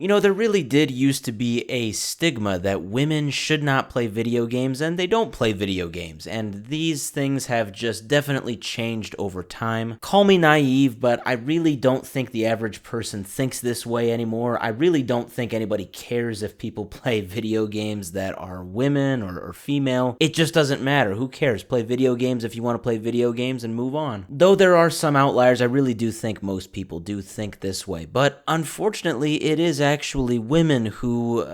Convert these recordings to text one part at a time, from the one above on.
You know, there really did used to be a stigma that women should not play video games, and they don't play video games, and these things have just definitely changed over time. Call me naive, but I really don't think the average person thinks this way anymore. I really don't think anybody cares if people play video games that are women or female. It just doesn't matter. Who cares? Play video games if you want to play video games and move on. Though there are some outliers, I really do think most people do think this way, but unfortunately, it is actually women who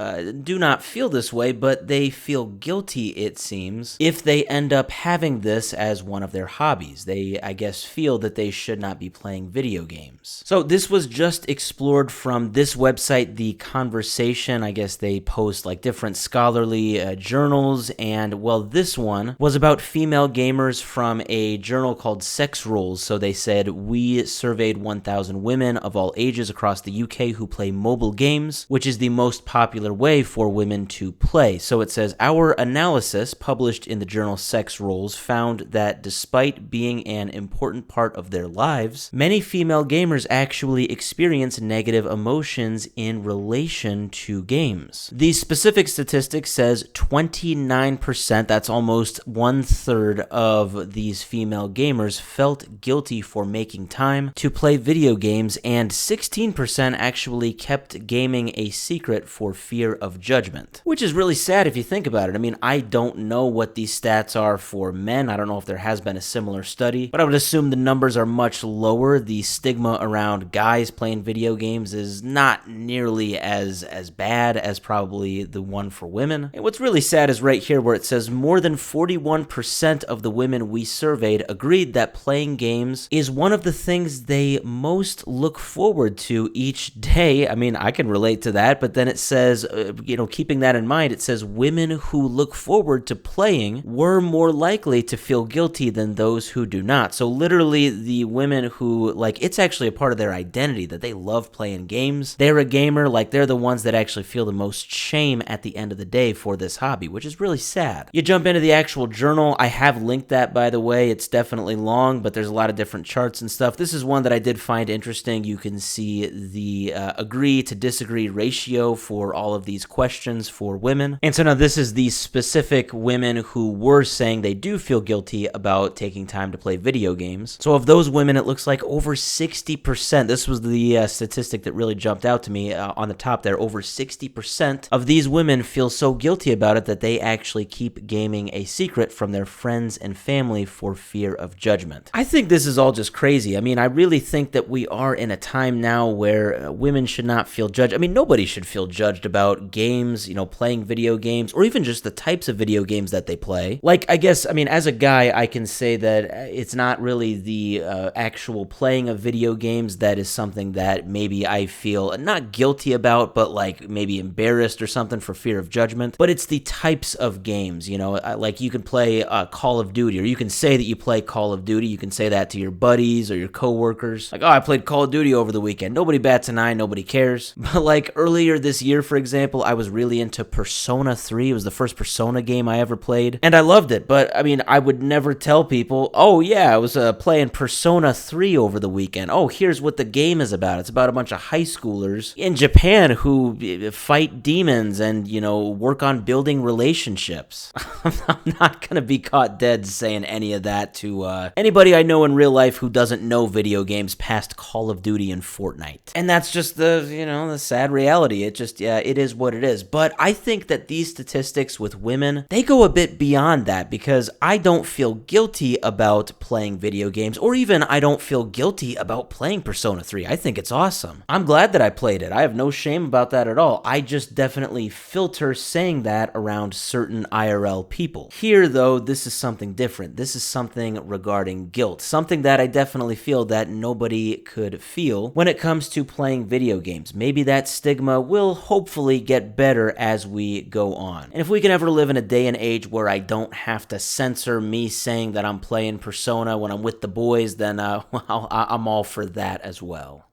do not feel this way, but they feel guilty, it seems, if they end up having this as one of their hobbies. They, I guess, feel that they should not be playing video games. So this was just explored from this website, The Conversation. I guess they post like different scholarly journals, and well, this one was about female gamers from a journal called Sex Roles. So they said, we surveyed 1,000 women of all ages across the UK who play mobile games, which is the most popular way for women to play. So it says, our analysis published in the journal Sex Roles found that despite being an important part of their lives, many female gamers actually experience negative emotions in relation to games. The specific statistic says 29%, that's almost 1/3 of these female gamers, felt guilty for making time to play video games, and 16% actually kept gaming a secret for fear of judgment. Which is really sad if you think about it. I mean, I don't know what these stats are for men. I don't know if there has been a similar study, but I would assume the numbers are much lower. The stigma around guys playing video games is not nearly as bad as probably the one for women. And what's really sad is right here where it says more than 41% of the women we surveyed agreed that playing games is one of the things they most look forward to each day. I mean, I can relate to that, but then it says, keeping that in mind, it says women who look forward to playing were more likely to feel guilty than those who do not. So literally the women who, like, it's actually a part of their identity that they love playing games. They're a gamer, like they're the ones that actually feel the most shame at the end of the day for this hobby, which is really sad. You jump into the actual journal. I have linked that, by the way. It's definitely long, but there's a lot of different charts and stuff. This is one that I did find interesting. You can see the agree to disagree ratio for all of these questions for women. And so now this is the specific women who were saying they do feel guilty about taking time to play video games. So of those women, it looks like over 60%, this was the statistic that really jumped out to me on the top there, over 60% of these women feel so guilty about it that they actually keep gaming a secret from their friends and family for fear of judgment. I think this is all just crazy. I mean, I really think that we are in a time now where women should not feel judged. I mean, nobody should feel judged about games, playing video games, or even just the types of video games that they play. Like, I guess, I mean, as a guy, I can say that it's not really the actual playing of video games that is something that maybe I feel not guilty about, but like maybe embarrassed or something for fear of judgment. But it's the types of games, like you can play Call of Duty, or you can say that you play Call of Duty. You can say that to your buddies or your coworkers. Like, oh, I played Call of Duty over the weekend. Nobody bats an eye, nobody cares. But like earlier this year, for example, I was really into Persona 3. It was the first Persona game I ever played, and I loved it. But I mean, I would never tell people, oh yeah, I was playing Persona 3 over the weekend. Oh, here's what the game is about. It's about a bunch of high schoolers in Japan who fight demons and, work on building relationships. I'm not going to be caught dead saying any of that to anybody I know in real life who doesn't know video games past Call of Duty and Fortnite. And that's just the sad reality. It just, it is what it is. But I think that these statistics with women, they go a bit beyond that, because I don't feel guilty about playing video games, or even I don't feel guilty about playing Persona 3. I think it's awesome. I'm glad that I played it. I have no shame about that at all. I just definitely filter saying that around certain IRL people. Here, though, this is something different. This is something regarding guilt, something that I definitely feel that nobody could feel when it comes to playing video games. Maybe that stigma will hopefully get better as we go on. And if we can ever live in a day and age where I don't have to censor me saying that I'm playing Persona when I'm with the boys, then I'm all for that as well.